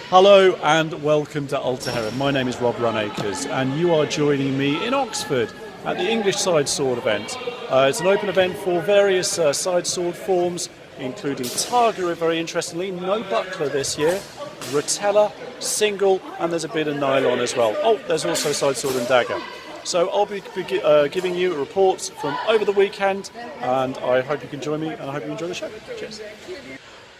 Hello and welcome to Alter Heron. My name is Rob Runacres and you are joining me in Oxford at the English Side Sword event. It's an open event for various side sword forms, including Targa, very interestingly, no buckler this year, Rotella, single, and there's a bit of nylon as well. Oh, there's also side sword and dagger. So I'll be giving you reports from over the weekend, and I hope you can join me, and I hope you enjoy the show. Cheers.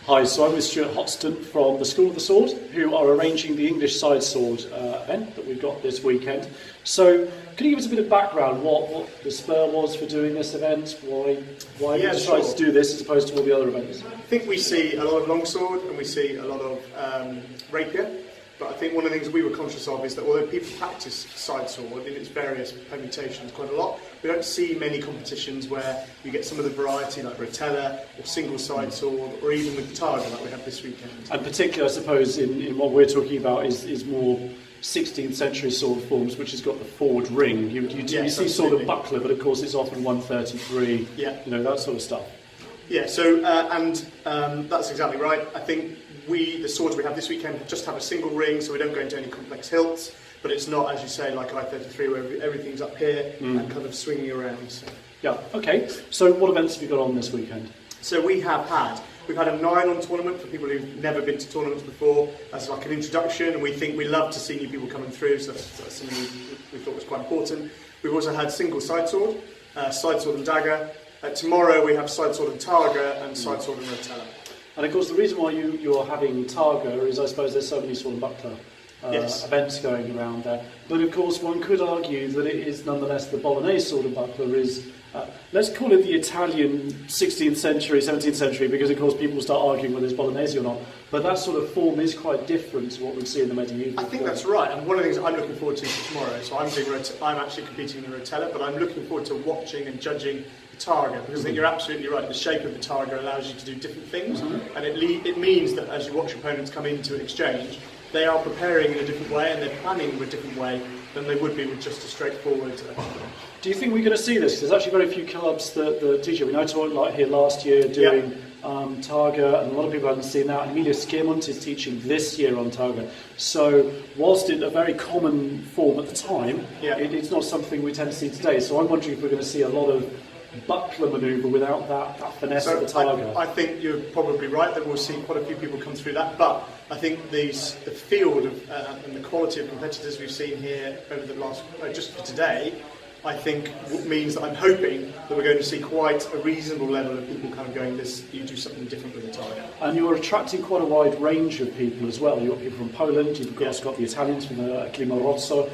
Hi, so I'm with Stewart Hotston from the School of the Sword, who are arranging the English Side Sword event that we've got this weekend. So, can you give us a bit of background, what the spur was for doing this event, why we decided to do this as opposed to all the other events? I think we see a lot of longsword and we see a lot of rapier, but I think one of the things we were conscious of is that although people practice side sword in its various permutations quite a lot, we don't see many competitions where you get some of the variety like Rotella or single side sword or even with Targa like we have this weekend. And particularly I suppose in what we're talking about is more 16th century sword forms which has got the forward ring. You see sort of buckler, but of course it's often 133, that sort of stuff. Yeah, so that's exactly right. I think the swords we have this weekend just have a single ring, so we don't go into any complex hilts, but it's not, as you say, like I-33 where everything's up here and kind of swinging around. So. Yeah, okay. So what events have you got on this weekend? So we've had a nylon tournament for people who've never been to tournaments before as like an introduction, and we love to see new people coming through, so that's something we thought was quite important. We've also had single side sword and dagger. Tomorrow we have side sword and Targa and side sword and Rotella. And of course the reason why you're having Targa is I suppose there's so many sword and buckler events going around there. But of course one could argue that it is nonetheless the Bolognese sword and buckler is, let's call it the Italian 16th century, 17th century, because of course people start arguing whether it's Bolognese or not. But that sort of form is quite different to what we see in the medieval. I think that's right, and one of the things I'm looking forward to tomorrow, so I'm actually competing in the Rotella, but I'm looking forward to watching and judging the Targa, because I think you're absolutely right, the shape of the Targa allows you to do different things, and it means that as you watch opponents come into an exchange, they are preparing in a different way and they're planning in a different way than they would be with just a straightforward. Do you think we're going to see this? There's actually very few clubs that teach it. We know taught like here last year doing Targa, and a lot of people haven't seen that. Emilio Schiermont is teaching this year on Targa. So whilst it's a very common form at the time, it's not something we tend to see today. So I'm wondering if we're going to see a lot of buckler manoeuvre without that finesse of the Targa. I think you're probably right that we'll see quite a few people come through that, but I think the field of, and the quality of competitors we've seen here over the last, just for today, I think means that I'm hoping that we're going to see quite a reasonable level of people kind of going, you do something different with the Targa. And you're attracting quite a wide range of people as well. You've got people from Poland, you've got the Italians from Achille Marozzo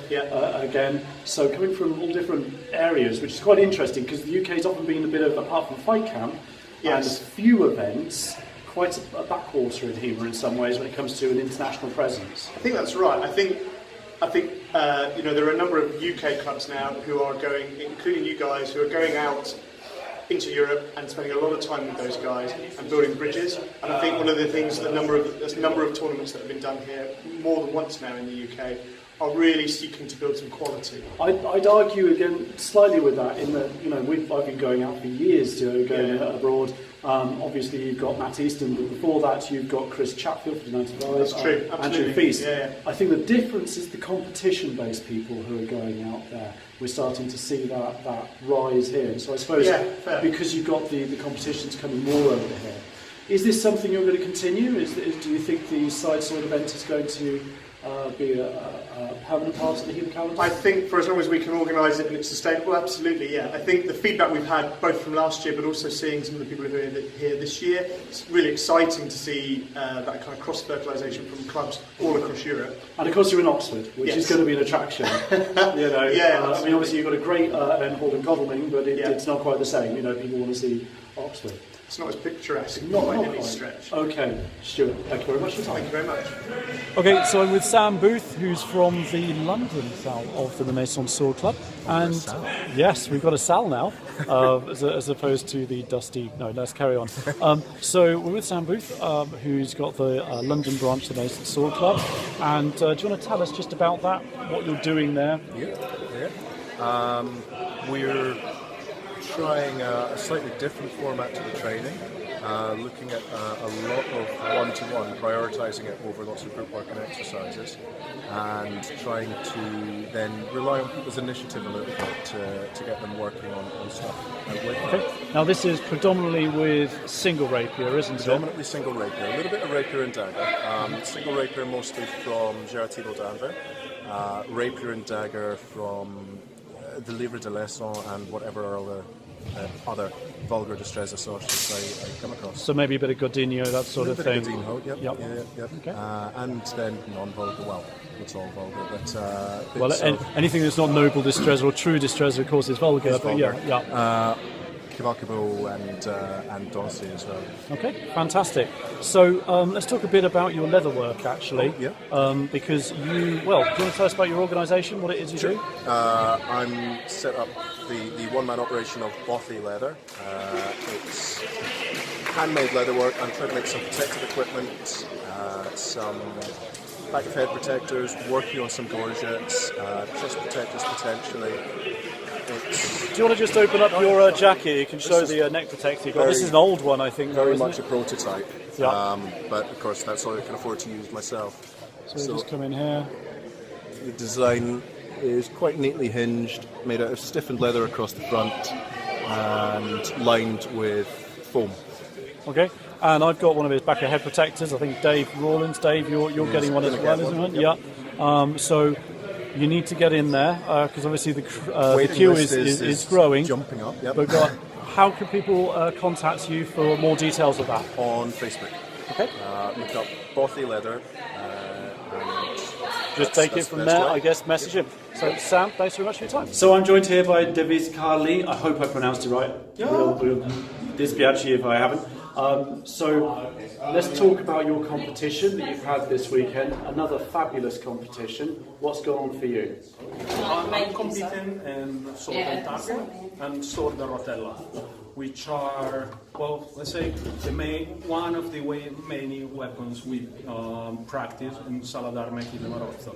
again. So coming from all different areas, which is quite interesting because the UK's often been a bit of, apart from Fight Camp, and a few events, quite a backwater in humour in some ways when it comes to an international presence. I think that's right. I think there are a number of UK clubs now who are going, including you guys, who are going out into Europe and spending a lot of time with those guys and building bridges. And I think one of the things, there's a number of tournaments that have been done here more than once now in the UK, are really seeking to build some quality. I'd argue again slightly with that in that I've been going out for years going abroad. Obviously you've got Matt Easton, but before that you've got Chris Chatfield for the 95. That's true, Andrew Feast. I think the difference is the competition-based people who are going out there. We're starting to see that rise here. So I suppose because you've got the competitions coming more over here. Is this something you're going to continue? Do you think the side sword event is going to be a permanent part of the human calendar? I think for as long as we can organise it and it's sustainable, absolutely, yeah. I think the feedback we've had both from last year but also seeing some of the people who are here this year, it's really exciting to see that kind of cross-fertilisation from clubs all across Europe. And of course you're in Oxford, which is going to be an attraction. I mean obviously you've got a great event called in Godalming, but it's not quite the same. People want to see Oxford. It's not as picturesque, not by any stretch. Okay, Stuart, thank you very much for your time. Thank you very much. Okay, so I'm with Sam Booth, who's from the London Sal of the Renaissance Sword Club. And yes, we've got a Sal now, as opposed to the dusty... No, let's carry on. So we're with Sam Booth, who's got the London branch of the Renaissance Sword Club. And do you want to tell us just about that, what you're doing there? We're trying a slightly different format to the training. looking at a lot of one-to-one, prioritising it over lots of group work and exercises, and trying to then rely on people's initiative a little bit to get them working on stuff. Okay. Now this is predominantly with single rapier, isn't it? Predominantly single rapier, a little bit of rapier and dagger. Single rapier mostly from Gérard d'Anvers, rapier and dagger from the Livre de Leçon and whatever other vulgar distress associates I come across. So maybe a bit of Godinho, that sort of thing. Godinho, yep. Okay. And then non-vulgar, well, it's all vulgar, but... anything that's not noble distress or true distress, of course, is vulgar. It's but vulgar. yeah. Cavalcabo and Danse as well. Okay, fantastic. So let's talk a bit about your leather work, actually. Because do you want to tell us about your organisation, what it is you do? I'm set up the one-man operation of Bothy Leather. It's handmade leather work. I'm trying to make some protective equipment, some back of head protectors, working on some gorgets, chest protectors potentially. Do you want to just open up your jacket? You can show the neck protector you've got. This is an old one, I think. Very much a prototype. Yeah. But of course, that's all I can afford to use myself. So just come in here. The design is quite neatly hinged, made out of stiffened leather across the front and lined with foam. Okay. And I've got one of his back of head protectors. I think Dave Rawlins. Dave, you're getting one as well, isn't it? Yep. Yeah. So you need to get in there because obviously the queue is growing. Jumping up, yep. But how can people contact you for more details of that? On Facebook. Okay. Look up Bothy Leather. Just take it from there, I guess, message him. So, Sam, thanks very much for your time. So I'm joined here by Devis, Carli. I hope I pronounced it right. Yeah. We'll dispiace if I haven't. So let's talk about your competition that you've had this weekend. Another fabulous competition. What's gone on for you? I'm competing in sword and dagger and sword and rotella, which are, well, let's say one of the many weapons we practice in Sala d'Arma Achille Marozzo.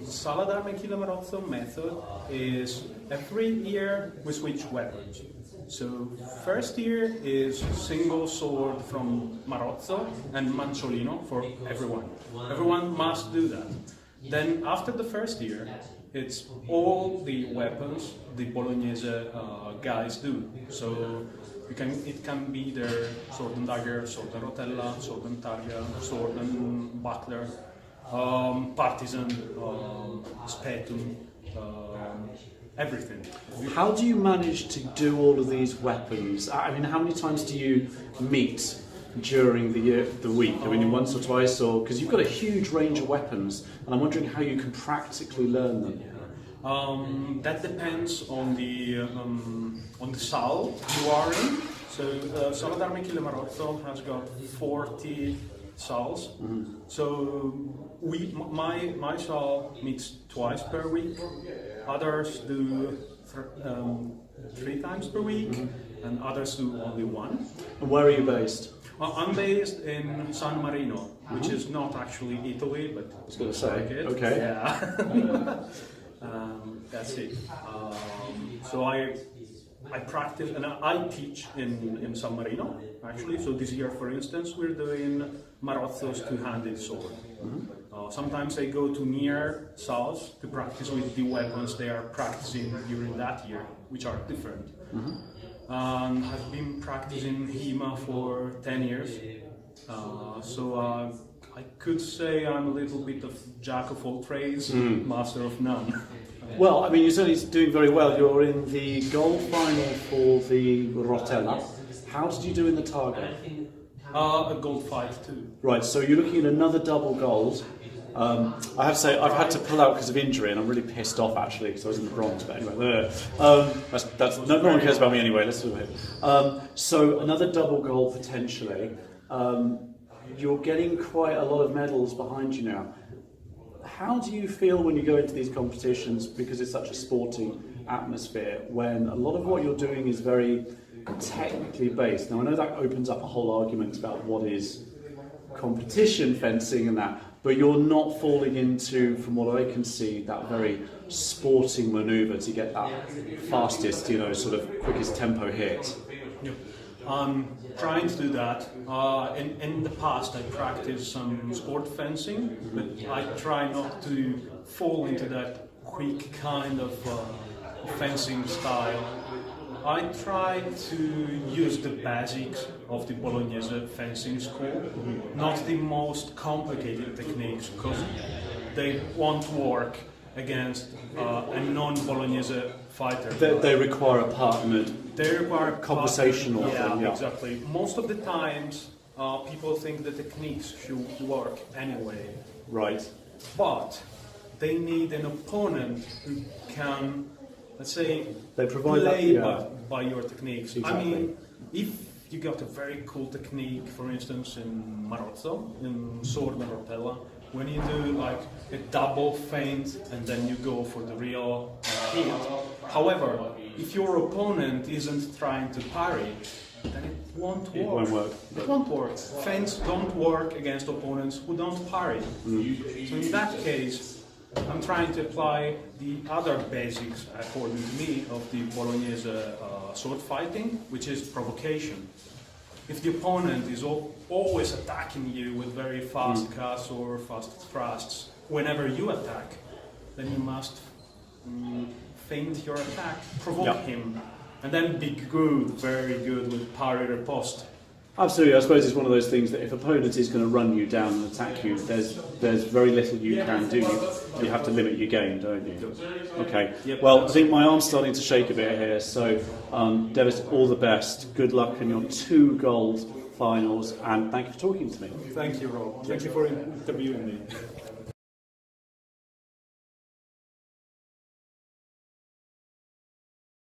Sala d'Arma Achille Marozzo method is every year we switch weapons. So first year is single sword from Marozzo and Manciolino for everyone. Everyone must do that. Then after the first year, it's all the weapons the Bolognese guys do. So it can be either sword and dagger, sword and rotella, sword and targa, sword and buckler, partisan, spetum, everything. How do you manage to do all of these weapons? I mean, how many times do you meet during the week? I mean, once or twice, or because you've got a huge range of weapons, and I'm wondering how you can practically learn them. That depends on the SAL you are in. So Sala d'Arma Achille Marozzo has got 40 SALs. So my SAL meets twice per week. Others do 3 times per week, and others do only 1. And where are you based? I'm based in San Marino, which is not actually Italy, but I was going to say, it. okay. Yeah. That's it. So I practice and I teach in San Marino, actually. So this year, for instance, we're doing Marozzo's two-handed sword. Sometimes I go to near SALs to practice with the weapons they are practicing during that year, which are different. And I've been practicing HEMA for 10 years. So I could say I'm a little bit of jack of all trades, master of none. Well, I mean, you're certainly doing very well. You're in the gold final for the Rotella. How did you do in the Targa? A gold fight too. Right, so you're looking at another double gold. I have to say, I've had to pull out because of injury, and I'm really pissed off actually because I was in the bronze. But anyway, no one cares about me anyway. Let's do it. So another double gold potentially. You're getting quite a lot of medals behind you now. How do you feel when you go into these competitions, because it's such a sporting atmosphere, when a lot of what you're doing is very technically based? Now I know that opens up a whole argument about what is competition fencing and that, but you're not falling into, from what I can see, that very sporting manoeuvre to get that fastest, sort of quickest tempo hit. I'm trying to do that. In the past, I practiced some sport fencing, but I try not to fall into that quick kind of fencing style. I try to use the basics of the Bolognese fencing school, not the most complicated techniques, because they won't work against a non-Bolognese fighter. They require a partner. They require conversational thing, yeah. Exactly. Most of the times, people think the techniques should work anyway. Right. But they need an opponent who can, let's say, They provide play that, by your techniques. Exactly. I mean, if you got a very cool technique, for instance, in Marozzo, in sword and rotella, when you do like a double feint and then you go for the real hit. However, if your opponent isn't trying to parry, then it won't work. It won't work. It won't work. Feints don't work against opponents who don't parry. So in that case, I'm trying to apply the other basics, according to me, of the Bolognese sword fighting, which is provocation. If the opponent is always attacking you with very fast cuts or fast thrusts, whenever you attack, then you must feint your attack, provoke him, and then be good, very good with parry riposte. Absolutely, I suppose it's one of those things that if opponent is going to run you down and attack you, there's very little you can do. You have to limit your game, don't you? Okay. Well, I think my arm's starting to shake a bit here. So, Devis, all the best. Good luck in your 2 gold finals, and thank you for talking to me. Thank you, Rob. Thank you for interviewing me.